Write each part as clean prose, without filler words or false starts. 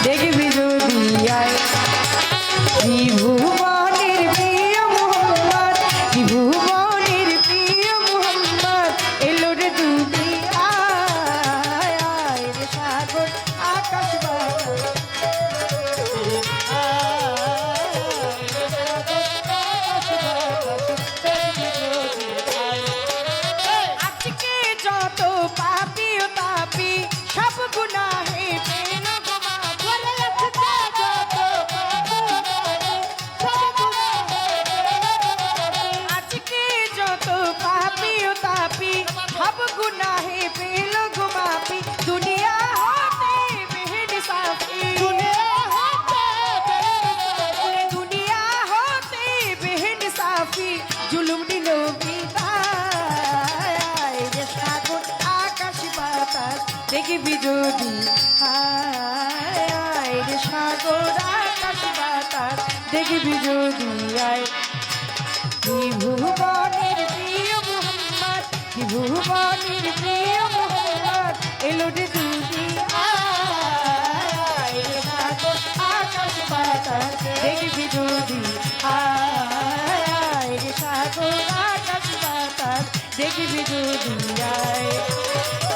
দেখবি যদি আয় ত্রিভুবনের প্রিয় মোহাম্মদ, ত্রিভুবনের প্রিয় মোহাম্মদ এলো রে দুনিয়ায়। আয় রে সাগর আকাশ বাতাস আজকে যত পাপি ও তাপি সব গুনাহে পেল গো মাফ। আজকে যত পাপি ও তাপি সব গুনাহে পেল গো মাফি। দুনিয়া হতে বেহেদ সাফি, দুনিয়া হতে বেহেদ সাফি জুলুম দিল বিদায়। রে সাগর আকাশ বাতাস দেখবি যদি আয়। রে সাগর আকাশ বাতাস দেখবি যদি আয়। ত্রিভুবনের প্রিয় মোহাম্মদ, ত্রিভুবনের প্রিয় মোহাম্মদ এলো রে দুনিয়ায়। রে সাগর আকাশ বাতাস দেখবি যদি আয়। রে সাগর আকাশ বাতাস দেখবি যদি আয়।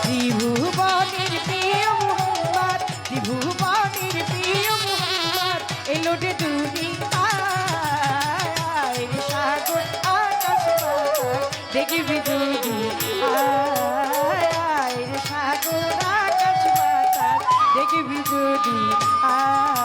ত্রিভুবনের প্রিয় মোহাম্মদ, ত্রিভুবনের প্রিয় মোহাম্মদ এলো রে দুনিয়ায়। রে সাগর আকাশ বাতাস দেখবি যদি আয়। রে সাগর আকাশ বাতাস দেখবি যদি আয়।